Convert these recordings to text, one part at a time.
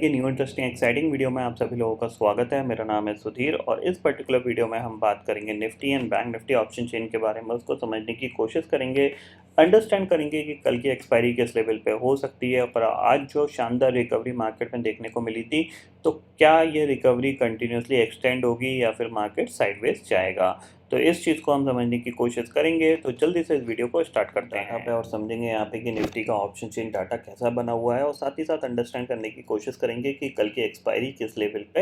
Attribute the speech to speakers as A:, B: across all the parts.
A: की new interesting exciting video में आप सभी लोगों का स्वागत है। मेरा नाम है सुधीर और इस पर्टिकुलर वीडियो में हम बात करेंगे Nifty and bank Nifty option chain के बारे में। उसको समझने की कोशिश करेंगे, अंडरस्टैंड करेंगे कि कल की एक्सपायरी किस लेवल पे हो सकती है। पर आज जो शानदार रिकवरी मार्केट में देखने को मिली थी, तो क्या ये रिकवरी कंटिन्यूसली एक्सटेंड होगी या फिर मार्केट साइडवेज जाएगा, तो इस चीज़ को हम समझने की कोशिश करेंगे। तो जल्दी से इस वीडियो को स्टार्ट करते हैं यहाँ पे और समझेंगे यहाँ पे कि निफ्टी का ऑप्शन चेन डाटा कैसा बना हुआ है और साथ ही साथ अंडरस्टैंड करने की कोशिश करेंगे कि कल की एक्सपायरी किस लेवल पे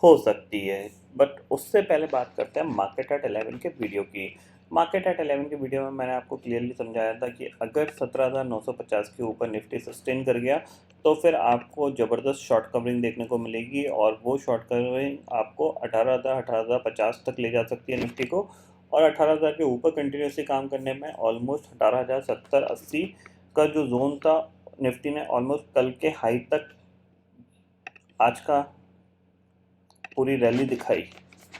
A: हो सकती है। बट उससे पहले बात करते हैं मार्केट एट 11 के वीडियो की। मार्केट एट 11 के वीडियो में मैंने आपको क्लियरली समझाया था कि अगर 17,950 के ऊपर निफ्टी सस्टेन कर गया तो फिर आपको ज़बरदस्त शॉर्ट कवरिंग देखने को मिलेगी और वो शॉर्ट कवरिंग आपको 18,050 तक ले जा सकती है निफ्टी को। और 18,000 के ऊपर कंटिन्यूसली काम करने में ऑलमोस्ट 18,070-80 का जो जोन था, निफ्टी ने ऑलमोस्ट कल के हाई तक आज का पूरी रैली दिखाई।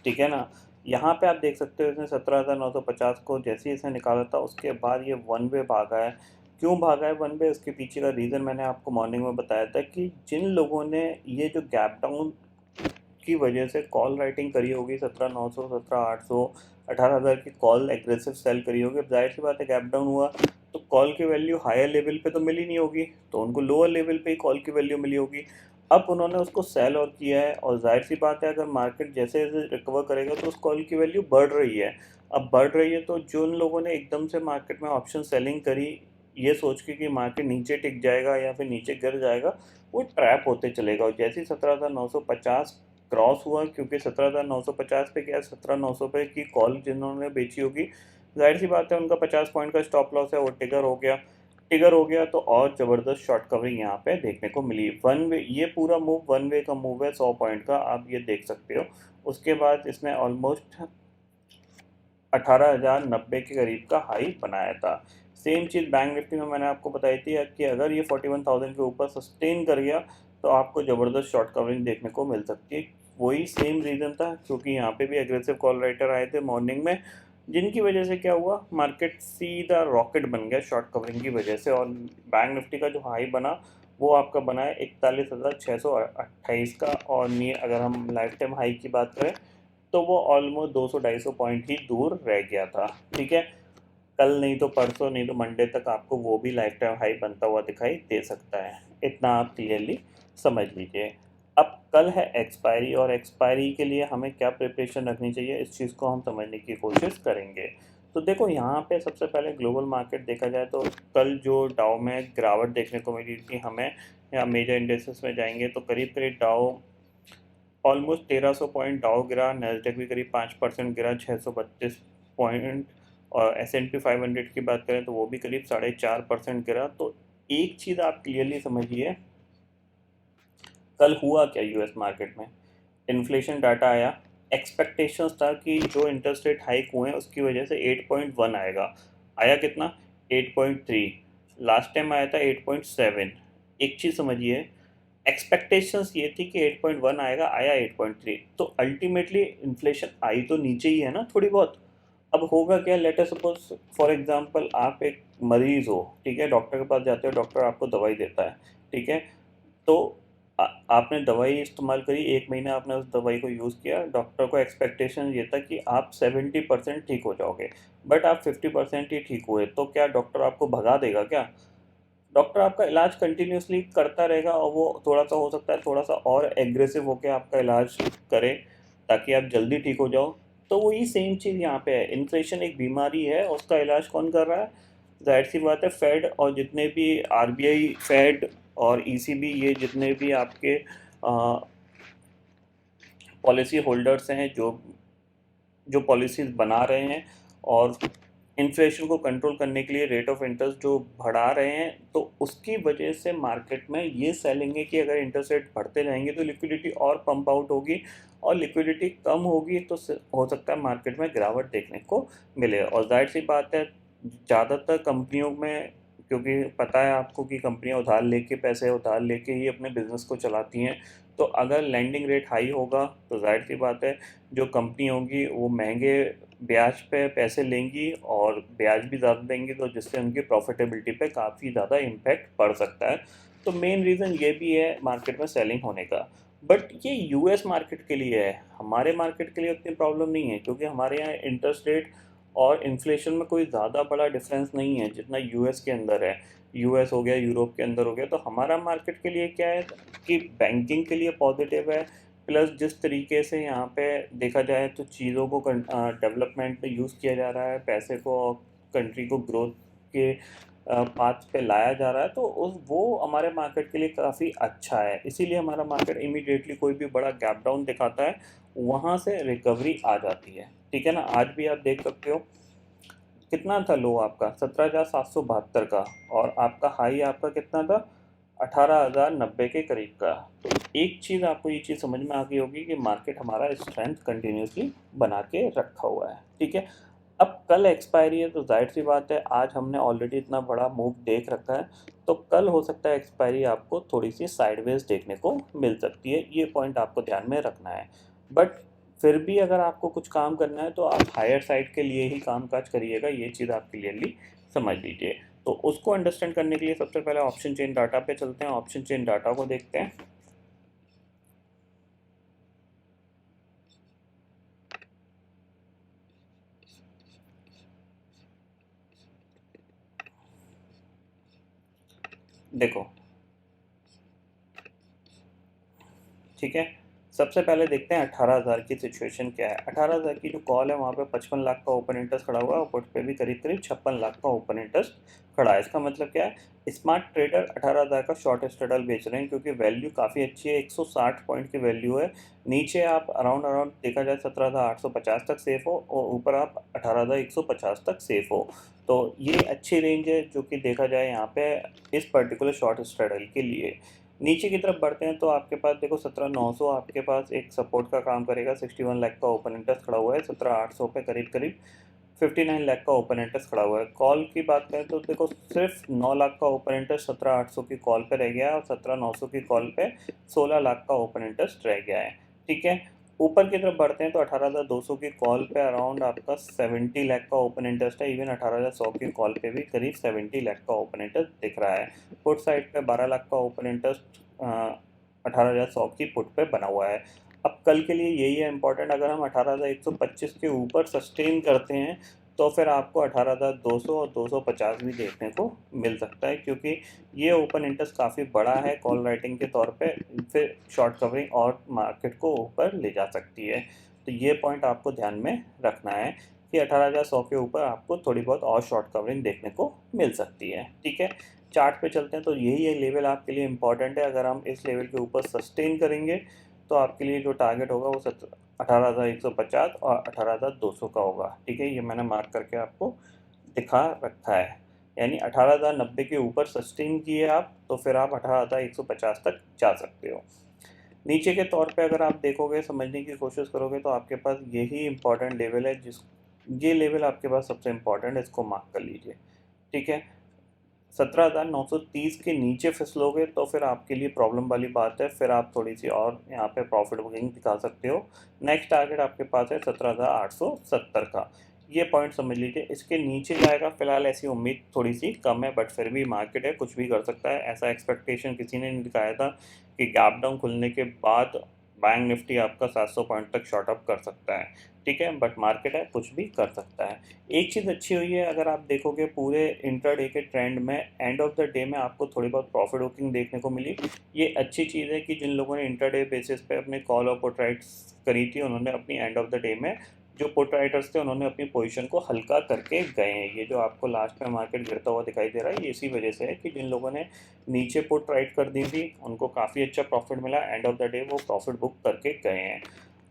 A: ठीक है ना, यहाँ पे आप देख सकते हो इसने 17,950 को जैसे ही इसने निकाला था उसके बाद ये वन वे भागा है। क्यों भागा है वन वे, उसके पीछे का रीज़न मैंने आपको मॉर्निंग में बताया था कि जिन लोगों ने ये जो गैप डाउन की वजह से कॉल राइटिंग करी होगी 17,900 17,800 18,000 की कॉल एग्रेसिव सेल करी होगी, अब जाहिर सी बात है गैप डाउन हुआ तो कॉल की वैल्यू हायर लेवल पे तो मिली नहीं होगी, तो उनको लोअर लेवल पे ही कॉल की वैल्यू मिली होगी। अब उन्होंने उसको सेल और किया है और जाहिर सी बात है अगर मार्केट जैसे जैसे रिकवर करेगा तो उस कॉल की वैल्यू बढ़ रही है। अब बढ़ रही है तो जिन लोगों ने एकदम से मार्केट में ऑप्शन सेलिंग करी ये सोच के कि मार्केट नीचे टिक जाएगा या फिर नीचे गिर जाएगा, वो ट्रैप होते चलेगा। और जैसे ही 17,950 क्रॉस हुआ, क्योंकि 17,950 पे क्या 17,900 पे की कॉल जिन्होंने बेची होगी, जाहिर सी बात है उनका 50 पॉइंट का स्टॉप लॉस है वो टिगर हो गया तो और ज़बरदस्त शॉर्ट कवरिंग यहाँ पे देखने को मिली। वन वे ये पूरा मूव वन वे का मूव है 100 पॉइंट का, आप ये देख सकते हो। उसके बाद इसने ऑलमोस्ट 18,090 के करीब का हाई बनाया था। सेम चीज़ बैंक निफ्टी में मैंने आपको बताई थी कि अगर ये 41,000 के ऊपर सस्टेन कर गया तो आपको ज़बरदस्त शॉर्ट कवरिंग देखने को मिल सकती है। वही सेम रीज़न था क्योंकि यहाँ पे भी एग्रेसिव कॉल राइटर आए थे मॉर्निंग में, जिनकी वजह से क्या हुआ, मार्केट सीधा रॉकेट बन गया शॉर्ट कवरिंग की वजह से। और बैंक निफ्टी का जो हाई बना वो आपका बना है 41,628 का, और ये अगर हम लाइफ टाइम हाई की बात करें तो वो ऑलमोस्ट 200-250 पॉइंट ही दूर रह गया था। ठीक है, कल नहीं तो परसों नहीं तो मंडे तक आपको वो भी लाइफ टाइम हाई बनता हुआ दिखाई दे सकता है, इतना आप क्लियरली समझ लीजिए। अब कल है एक्सपायरी और एक्सपायरी के लिए हमें क्या प्रिपरेशन रखनी चाहिए इस चीज़ को हम समझने की कोशिश करेंगे। तो देखो यहाँ पे सबसे पहले ग्लोबल मार्केट देखा जाए तो कल जो डाउ में गिरावट देखने को मिली थी हमें, या मेजर इंडेक्सेस में जाएंगे तो करीब करीब डाउ ऑलमोस्ट 1,300 पॉइंट डाउ गिरा, नैस्डैक भी करीब 5% गिरा 632 पॉइंट, और S&P 500 की बात करें तो वो भी करीब 4.5% गिरा। तो एक चीज़ आप क्लियरली समझिए, कल हुआ क्या यूएस मार्केट में, इन्फ्लेशन डाटा आया, एक्सपेक्टेशंस था कि जो इंटरेस्ट रेट हाइक हुए हैं उसकी वजह से 8.1 आएगा, आया कितना 8.3, लास्ट टाइम आया था 8.7। एक चीज़ समझिए, एक्सपेक्टेशंस ये थी कि 8.1 आएगा, आया 8.3, तो अल्टीमेटली इन्फ्लेशन आई तो नीचे ही है ना थोड़ी बहुत। अब होगा क्या, let us suppose for example आप एक मरीज़ हो, ठीक है, डॉक्टर के पास जाते हो, डॉक्टर आपको दवाई देता है, ठीक है, तो आपने दवाई इस्तेमाल करी, एक महीना आपने उस दवाई को यूज़ किया, डॉक्टर को एक्सपेक्टेशन ये था कि आप 70% ठीक हो जाओगे, बट आप 50% ही ठीक हुए, तो क्या डॉक्टर आपको भगा देगा क्या? डॉक्टर आपका इलाज कंटिन्यूसली करता रहेगा और वो थोड़ा सा हो सकता है थोड़ा सा और एग्रेसिव होकर आपका इलाज करे ताकि आप जल्दी ठीक हो जाओ। तो वही सेम चीज़ यहाँ पे है, इन्फ्लेशन एक बीमारी है, उसका इलाज कौन कर रहा है, जाहिर सी बात है फेड, और जितने भी आरबीआई, फेड और ईसीबी, ये जितने भी आपके पॉलिसी होल्डर्स हैं जो जो पॉलिसीज़ बना रहे हैं और इन्फ्लेशन को कंट्रोल करने के लिए रेट ऑफ इंटरेस्ट जो बढ़ा रहे हैं, तो उसकी वजह से मार्केट में ये सेलिंग है कि अगर इंटरेस्ट रेट बढ़ते रहेंगे तो लिक्विडिटी और पंप आउट होगी, और लिक्विडिटी कम होगी तो हो सकता है मार्केट में गिरावट देखने को मिले। और जाहिर सी बात है ज़्यादातर कंपनियों में, क्योंकि पता है आपको कि कंपनियां उधार लेके, पैसे उधार लेके ही अपने बिज़नेस को चलाती हैं, तो अगर लैंडिंग रेट हाई होगा तो जाहिर सी बात है जो कंपनी होगी वो महंगे ब्याज पे पैसे लेंगी और ब्याज भी ज़्यादा देंगी, तो जिससे उनकी प्रॉफिटेबिलिटी पे काफ़ी ज़्यादा इम्पैक्ट पड़ सकता है। तो मेन रीज़न ये भी है मार्केट में सेलिंग होने का। बट ये यूएस मार्केट के लिए है, हमारे मार्केट के लिए उतनी प्रॉब्लम नहीं है, क्योंकि हमारे यहाँ इंटरेस्ट रेट और इन्फ्लेशन में कोई ज़्यादा बड़ा डिफरेंस नहीं है जितना यूएस के अंदर है। यूएस हो गया, यूरोप के अंदर हो गया, तो हमारा मार्केट के लिए क्या है कि बैंकिंग के लिए पॉजिटिव है। प्लस जिस तरीके से यहाँ पे देखा जाए तो चीज़ों को डेवलपमेंट में यूज़ किया जा रहा है, पैसे को और कंट्री को ग्रोथ के पाथ पे लाया जा रहा है, तो उस वो हमारे मार्केट के लिए काफ़ी अच्छा है। इसीलिए हमारा मार्केट इमीडिएटली कोई भी बड़ा गैप डाउन दिखाता है, वहाँ से रिकवरी आ जाती है। ठीक है ना, आज भी आप देख सकते हो कितना था लो आपका 17,772 का, और आपका हाई आपका कितना था 18,090 के करीब का। तो एक चीज़ आपको ये चीज़ समझ में आ गई होगी कि मार्केट हमारा स्ट्रेंथ कंटिन्यूसली बना के रखा हुआ है। ठीक है, अब कल एक्सपायरी है, तो जाहिर सी बात है आज हमने ऑलरेडी इतना बड़ा मूव देख रखा है, तो कल हो सकता है एक्सपायरी आपको थोड़ी सी साइडवेज देखने को मिल सकती है। ये पॉइंट आपको ध्यान में रखना है। बट फिर भी अगर आपको कुछ काम करना है तो आप हायर साइड के लिए ही काम काज करिएगा, ये चीज़ आप क्लियरली समझ लीजिए। तो उसको अंडरस्टैंड करने के लिए सबसे पहले ऑप्शन चेन डाटा पे चलते हैं, ऑप्शन चेन डाटा को देखते हैं। देखो, ठीक है, सबसे पहले देखते हैं 18,000 की सिचुएशन क्या है। 18,000 की जो कॉल है वहाँ पे 55 लाख का ओपन इंटरेस्ट खड़ा हुआ है, और पुट पे भी करीब करीब 56 लाख का ओपन इंटरेस्ट खड़ा है। इसका मतलब क्या है, स्मार्ट ट्रेडर 18,000 का शॉर्ट स्ट्रेडल बेच रहे हैं, क्योंकि वैल्यू काफ़ी अच्छी है, 160 पॉइंट की वैल्यू है। नीचे आप अराउंड अराउंड देखा जाए 17,850 तक सेफ हो, और ऊपर आप 18,150 तक सेफ हो। तो ये अच्छी रेंज है जो कि देखा जाए यहाँ पे इस पर्टिकुलर शॉर्ट स्ट्रेडल के लिए। नीचे की तरफ बढ़ते हैं तो आपके पास देखो 17,900 आपके पास एक सपोर्ट का काम करेगा, 61 लाख का ओपन इंटरेस्ट खड़ा हुआ है, 17,800 पे करीब करीब 59 लाख का ओपन इंटरेस्ट खड़ा हुआ है। कॉल की बात करें तो देखो सिर्फ 9 लाख का ओपन इंटरेस्ट 17,800 की कॉल पे रह गया है, और 17,900 की कॉल पे 16 लाख का ओपन इंटरेस्ट रह गया है। ठीक है, ऊपर की तरफ बढ़ते हैं तो 18,200 की कॉल पे अराउंड आपका 70 लाख का ओपन इंटरेस्ट है। इवन 18,100 की कॉल पे भी करीब 70 लाख का ओपन इंटरेस्ट दिख रहा है। पुट साइड पे 12 लाख का ओपन इंटरेस्ट 18,100 की पुट पे बना हुआ है। अब कल के लिए यही है इंपॉर्टेंट, अगर हम 18,125 के ऊपर सस्टेन करते हैं तो फिर आपको 18,200 और 250 भी देखने को मिल सकता है, क्योंकि ये ओपन इंटरेस्ट काफ़ी बड़ा है कॉल राइटिंग के तौर पे, फिर शॉर्ट कवरिंग और मार्केट को ऊपर ले जा सकती है। तो ये पॉइंट आपको ध्यान में रखना है कि 18,100 के ऊपर आपको थोड़ी बहुत और शॉर्ट कवरिंग देखने को मिल सकती है। ठीक है, चार्ट पे चलते हैं तो यही है लेवल आपके लिए इम्पॉर्टेंट है। अगर हम इस लेवल के ऊपर सस्टेन करेंगे तो आपके लिए जो टारगेट होगा वो 18,150 और 18,200 का होगा। ठीक है, ये मैंने मार्क करके आपको दिखा रखा है। यानी 18,090 के ऊपर सस्टेन किए आप तो फिर आप 18,150 तक जा सकते हो। नीचे के तौर पे अगर आप देखोगे, समझने की कोशिश करोगे, तो आपके पास यही इंपॉर्टेंट लेवल है, जिस ये लेवल आपके पास सबसे इम्पॉर्टेंट है, इसको मार्क कर लीजिए। ठीक है, 17,930 के नीचे फिसलोगे तो फिर आपके लिए प्रॉब्लम वाली बात है, फिर आप थोड़ी सी और यहाँ पे प्रॉफिट बुकिंग दिखा सकते हो। नेक्स्ट टारगेट आपके पास है 17,870 का, ये पॉइंट समझ लीजिए। इसके नीचे जाएगा फिलहाल ऐसी उम्मीद थोड़ी सी कम है, बट फिर भी मार्केट है, कुछ भी कर सकता है। ऐसा एक्सपेक्टेशन किसी ने नहीं दिखाया था कि गैप डाउन खुलने के बाद बैंक निफ्टी आपका 700 पॉइंट तक शॉर्ट अप कर सकता है। ठीक है, बट मार्केट है, कुछ भी कर सकता है। एक चीज़ अच्छी हुई है, अगर आप देखोगे पूरे इंट्राडे के ट्रेंड में एंड ऑफ द डे में आपको थोड़ी बहुत प्रॉफिट बुकिंग देखने को मिली। ये अच्छी चीज़ है कि जिन लोगों ने इंट्राडे बेसिस पे अपने कॉल और पुट राइट्स करी थी, उन्होंने अपनी एंड ऑफ द डे में जो पुट राइटर्स थे उन्होंने अपनी पोजीशन को हल्का करके गए हैं। ये जो आपको लास्ट में मार्केट गिरता हुआ दिखाई दे रहा है, ये इसी वजह से है कि जिन लोगों ने नीचे पुट राइट कर दी थी उनको काफ़ी अच्छा प्रॉफिट मिला, एंड ऑफ द डे वो प्रॉफिट बुक करके गए हैं।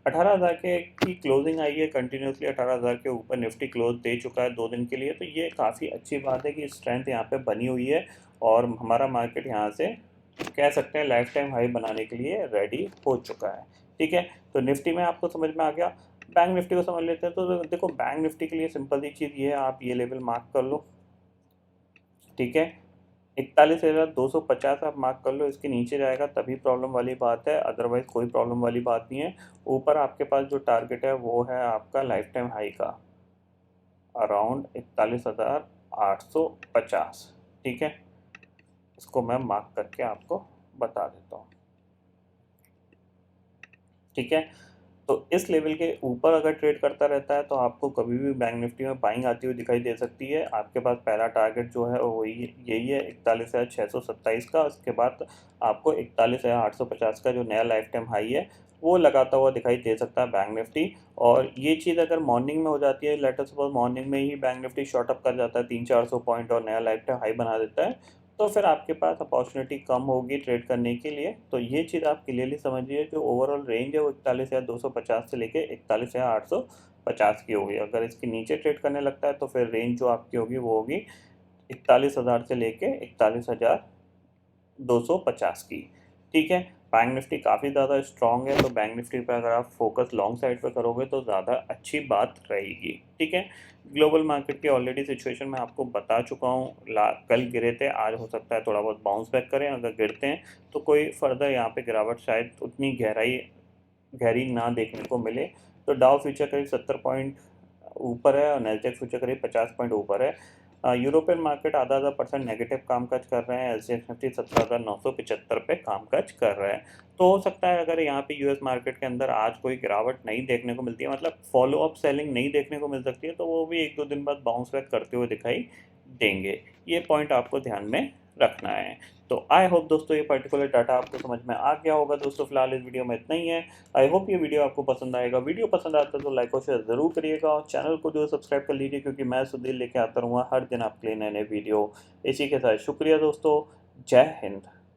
A: 18,000 के की क्लोजिंग आई है, कंटिन्यूसली 18,000 के ऊपर निफ्टी क्लोज दे चुका है 2 दिन के लिए, तो ये काफ़ी अच्छी बात है कि स्ट्रेंथ यहाँ पे बनी हुई है, और हमारा मार्केट यहाँ से कह सकते हैं लाइफ टाइम हाई बनाने के लिए रेडी हो चुका है। ठीक है, तो निफ्टी में आपको समझ में आ गया। बैंक निफ्टी को समझ लेते हैं, तो देखो बैंक निफ्टी के लिए सिंपल सी चीज़ ये है, आप ये लेवल मार्क कर लो। ठीक है, 41,250 आप मार्क कर लो, इसके नीचे जाएगा तभी प्रॉब्लम वाली बात है, अदरवाइज कोई प्रॉब्लम वाली बात नहीं है। ऊपर आपके पास जो टारगेट है वो है आपका लाइफ टाइम हाई का अराउंड 41,850। ठीक है, इसको मैं मार्क करके आपको बता देता हूँ। ठीक है, तो इस लेवल के ऊपर अगर ट्रेड करता रहता है तो आपको कभी भी बैंक निफ्टी में बाइंग आती हुई दिखाई दे सकती है। आपके पास पहला टारगेट जो है वो वही यही है 41,627 का। उसके बाद आपको 41,850 का जो नया लाइफ टाइम हाई है वो लगाता हुआ दिखाई दे सकता है बैंक निफ्टी। और ये चीज़ अगर मॉर्निंग में हो जाती है, लेटर सपोज मॉर्निंग में ही बैंक निफ्टी शॉर्ट अप कर जाता है 300-400 पॉइंट और नया लाइफ टाइम हाई बना देता है, तो फिर आपके पास अपॉर्चुनिटी कम होगी ट्रेड करने के लिए। तो ये चीज़ आप क्लियरली समझिए, जो ओवरऑल रेंज है वो 41,250 से लेके 41,850 की होगी। अगर इसके नीचे ट्रेड करने लगता है तो फिर रेंज जो आपकी होगी वो होगी 41,000 से लेके 41,250 की। ठीक है, बैंक निफ्टी काफ़ी ज़्यादा स्ट्रॉन्ग है, तो बैंक निफ्टी पे अगर आप फोकस लॉन्ग साइड पे करोगे तो ज़्यादा अच्छी बात रहेगी। ठीक है, ग्लोबल मार्केट की ऑलरेडी सिचुएशन मैं आपको बता चुका हूँ। कल गिरे थे, आज हो सकता है थोड़ा बहुत बाउंस बैक करें। अगर गिरते हैं तो कोई फर्दर यहाँ पे गिरावट शायद उतनी गहरी ना देखने को मिले। तो डाउ फ्यूचर करीब 70 पॉइंट ऊपर है और नैस्डैक फ्यूचर करीब 50 पॉइंट ऊपर है। यूरोपियन मार्केट आधा परसेंट नेगेटिव कामकाज कर रहे हैं। एसजीएक्स निफ्टी 17,975 पे कामकाज कर रहे हैं। तो हो सकता है अगर यहाँ पे यूएस मार्केट के अंदर आज कोई गिरावट नहीं देखने को मिलती है, मतलब फॉलो अप सेलिंग नहीं देखने को मिल सकती है, तो वो भी 1-2 दिन बाद बाउंस बैक करते हुए दिखाई देंगे। ये पॉइंट आपको ध्यान में रखना है। तो आई होप दोस्तों ये पर्टिकुलर डाटा आपको समझ में आ गया होगा। दोस्तों फिलहाल इस वीडियो में इतना ही है। आई होप ये वीडियो आपको पसंद आएगा। वीडियो पसंद आता है तो लाइक और शेयर ज़रूर करिएगा और चैनल को जो सब्सक्राइब कर लीजिए, क्योंकि मैं सुधीर लेके आता रहूँगा हर दिन आपके लिए नए नए वीडियो। इसी के साथ शुक्रिया दोस्तों, जय हिंद।